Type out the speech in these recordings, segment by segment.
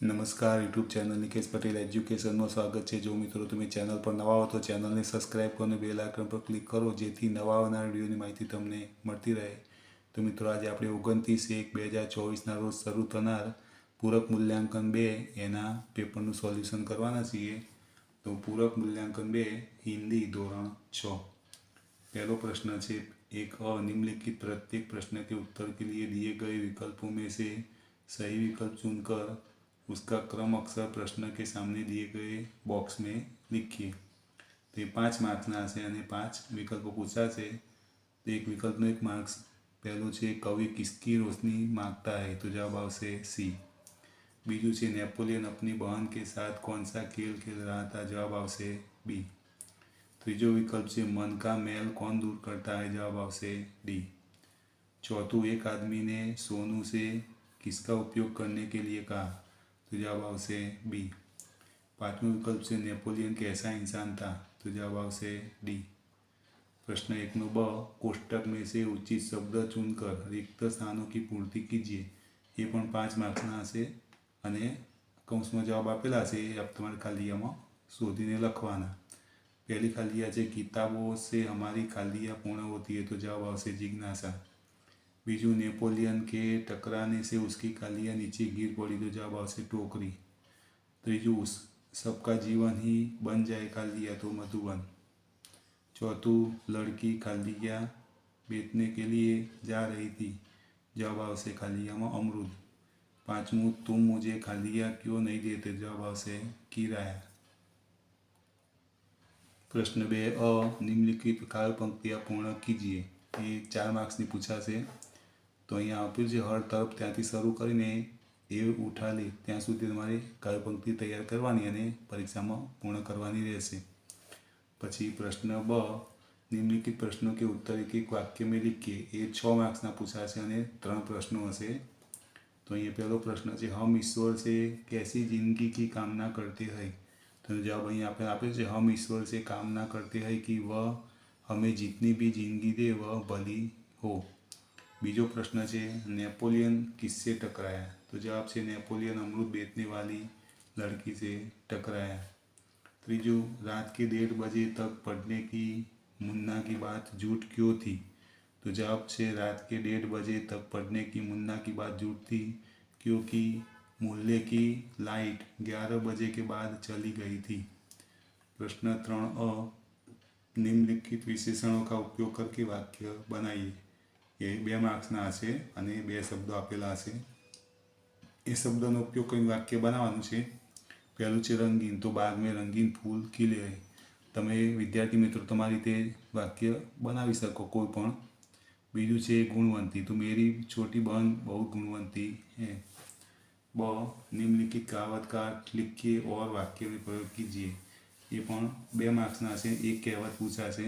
नमस्कार YouTube channel Nikesh Patel education में स्वागत है। जो मित्रों તમે ચેનલ પર નવા હો તો ચેનલને સબસ્ક્રાઇબ કરો અને બેલ આઇકન પર ક્લિક કરો જેથી નવા આવનાર વિડીયોની માહિતી તમને મળતી રહે। તો મિત્રો આજે આપણે 29/1/2024 રોજ શરૂ થનાર પૂરક મૂલ્યાંકન 2 એના પેપરનું સોલ્યુશન કરવાના છીએ। તો પૂરક મૂલ્યાંકન 2 हिंदी ધોરણ 6 पहला प्रश्न है एक निम्नलिखित प्रत्येक प्रश्न के उत्तर के लिए दिए गए विकल्पों में से सही विकल्प चुनकर उसका क्रम अक्षर प्रश्न के सामने दिए गए बॉक्स में लिखिए। तो ये 5 मार्क्सना है और 5 विकल्पों पूछा है। तो एक विकल्पनो 1 मार्क्स पहलू है कवि किसकी रोशनी मांगता है, तो जवाब आवशे सी। बीजू है नेपोलियन अपनी बहन के साथ कौन सा खेल खेल रहा था, जवाब आवशे बी। तीजो विकल्प है मन का मैल कौन दूर करता है, जवाब आवशे डी। चौथुं एक आदमी ने सोनू से किसका उपयोग करने के लिए कहा, तो जवाब आवशे बी। पांचवें विकल्प से नेपोलियन कैसा इंसान था, तो जवाब आवशे डी। प्रश्न 1 नो ब कोष्टक में से उचित शब्द चुनकर रिक्त स्थानों की पूर्ति कीजिए। ये पण 5 मार्क्सना हशे अने कौंसमां जवाब आपेला छे ए तमारे खालियामां शोधीने लखवाना। पहली खालिया है किताबों से हमारी खालियाँ पूर्ण होती है, तो जवाब आवशे जिज्ञासा। बीजू नेपोलियन के टकराने से उसकी खालियाँ नीचे गिर पड़ी, तो जवाब आवशे टोकरी। तीजू सबका जीवन ही बन जाए खालिया, तो मधुबन। चौथुं लड़की खालियाँ बेचने के लिए जा रही थी, जवाब आवशे खालिया में अमरूद। पांचवुं तुम मुझे खालियाँ क्यों नहीं देते, जवाब आवशे किराया। प्रश्न 2 अ निम्नलिखित काव्य पंक्तियाँ पूर्ण कीजिए। ये 4 मार्क्सनी पूछाशे। तो अहीं आप्युं छे हर तरफ त्यांथी शरू करीने ए उठाली त्यां सुधी तमारे काव्य पंक्ति तैयार करवानी अने परीक्षामां पूर्ण करवानी रहेशे। पछी प्रश्न ब निम्नलिखित प्रश्नों के उत्तर एक एक वाक्य में लिखिए। ये 6 मार्क्सना पूछाशे अने 3 प्रश्नों हशे। तो अहीं पहलो प्रश्न है हम ईश्वर से कैसी जिंदगी की कामना करते हैं, तो जवाब अहीं आपने आप्यो छे हम ईश्वर से कामना करते हैं कि वह हमें जितनी भी जिंदगी दे वह भली हो। बीजो प्रश्न है नेपोलियन किससे टकराया, तो जवाब से नेपोलियन अमरूद बेचने वाली लड़की से टकराया। तीजू रात के 1:30 बजे तक पढ़ने की मुन्ना की बात झूठ क्यों थी, तो जवाब से रात के 1:30 बजे तक पढ़ने की मुन्ना की बात झूठ थी क्योंकि मोहल्ले की लाइट 11 बजे के बाद चली गई थी। प्रश्न 3 अ निम्नलिखित विशेषणों का उपयोग करके वाक्य बनाइए। ये 2 मार्क्सना हशे अने 2 शब्दों आपेला हशे। ए शब्दों उपयोग कर वाक्य बनावानुं छे। पहलू है रंगीन, तो बाग में रंगीन फूल खिले है। तमे विद्यार्थी मित्रों तमारी रीते वाक्य बनावी सको कोई पण। बीजू है गुणवंती, तो मेरी छोटी बहन बहुत गुणवंती है। ब निम्नलिखित कहावत का लिखिए और वाक्य में प्रयोग कीजिए। ये पण 2 मार्क्सना हशे। एक कहावत पूछा से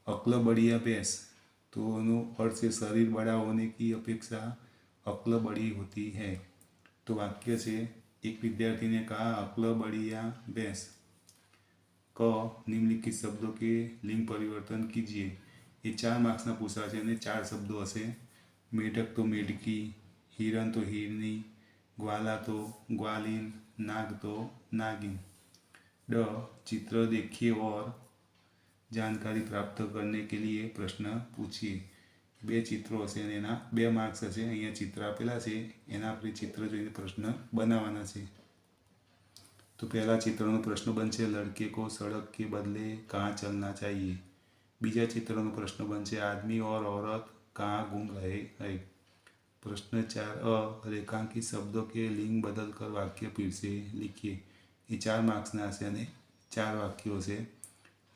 अक्ल बढ़िया भैंस, तो एनो अर्थ है शरीर बड़ा होने की अपेक्षा अक्ल बड़ी होती है। तो वाक्य से एक विद्यार्थी ने कहा अक्ल बढ़िया भैंस। क निम्नलिखित शब्दों के लिंग परिवर्तन कीजिए। ये 4 मार्क्सना पूछा है 4 शब्दों हशे। मेढक तो मेढकी, हिरण तो हिरनी, ग्वाला तो ग्वालिन, नाग तो नागिन। ड चित्र देखिए और जानकारी प्राप्त करने के लिए प्रश्न पूछिए। 2 चित्रों हशे अने एना 2 मार्क्स हशे। अहींया चित्र आपेला छे, एना आपणे चित्र जोईने प्रश्न बनाववाना छे। तो पहला चित्रनो प्रश्न बनशे लड़के को सड़क के बदले कहाँ चलना चाहिए। बीजा चित्रनो प्रश्न बनशे आदमी और औरत कहाँ घूम रहे हैं। प्रश्न 4 अ रेखांकित शब्दों के लिंग बदल कर वाक्य फिर से लिखिए। ये 4 मार्क्सना हशे अने 4 वाक्यों से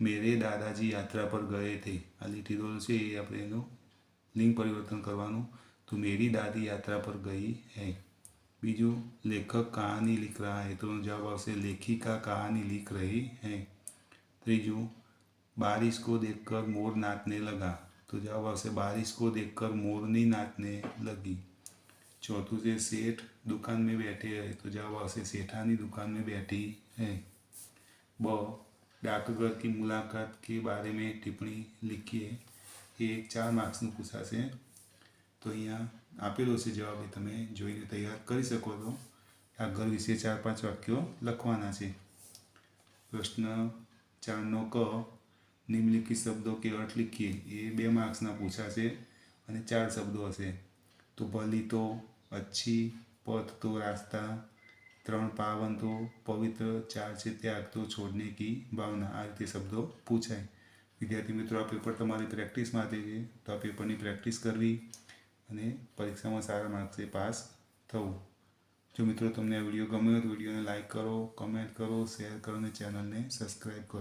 मेरे दादाजी यात्रा पर गए थे। आ लीटी दो से आपणे एनो लिंग परिवर्तन करवानुं। तो मेरी दादी यात्रा पर गई है। बीजू लेखक कहानी लिख रहा है, तो जवाब आवशे लेखिका कहानी लिख रही है। तीजू बारिश को देखकर मोर नाचने लगा, तो जवाब आवशे बारिश को देखकर मोरनी नाचने लगी। चौथुं से सेठ दुकान में बैठे हैं, तो जवाब आवशे सेठानी दुकान में बैठी है। ब डाकघर की मुलाकात के बारे में टिप्पणी लिखिए। ये 4 मार्क्सनुं पूछाशे। तो अहींया आपेलो छे जवाब, ए तमे जोईने तैयार करी शको छो। આ ઘર વિશે 4-5 વાક્યો લખવાના છે। પ્રશ્ન 4નો ક, નિમ્નલિખિત શબ્દો કે अर्थ लिखिए। એ 2 માર્ક્સના પૂછાશે અને 4 શબ્દો હશે। તો ભલી તો, अच्छी, पथ तो रास्ता, 3 पावन तो पवित्र, 4 છે त्याग तो छोड़ने की भावना। આ રીતે શબ્દો પૂછાય। વિદ્યાર્થી મિત્રો, આ પેપર તમારી પ્રેક્ટિસ માટે છે, તો આ પેપરની પ્રેક્ટિસ કરવી અને પરીક્ષામાં સારા માર્ક્સે પાસ થવું। જો મિત્રો તમને આ વિડીયો ગમ્યો તો વિડીયોને લાઇક કરો, કમેન્ટ કરો, શેર કરો અને ચેનલને સબસ્ક્રાઈબ કરો।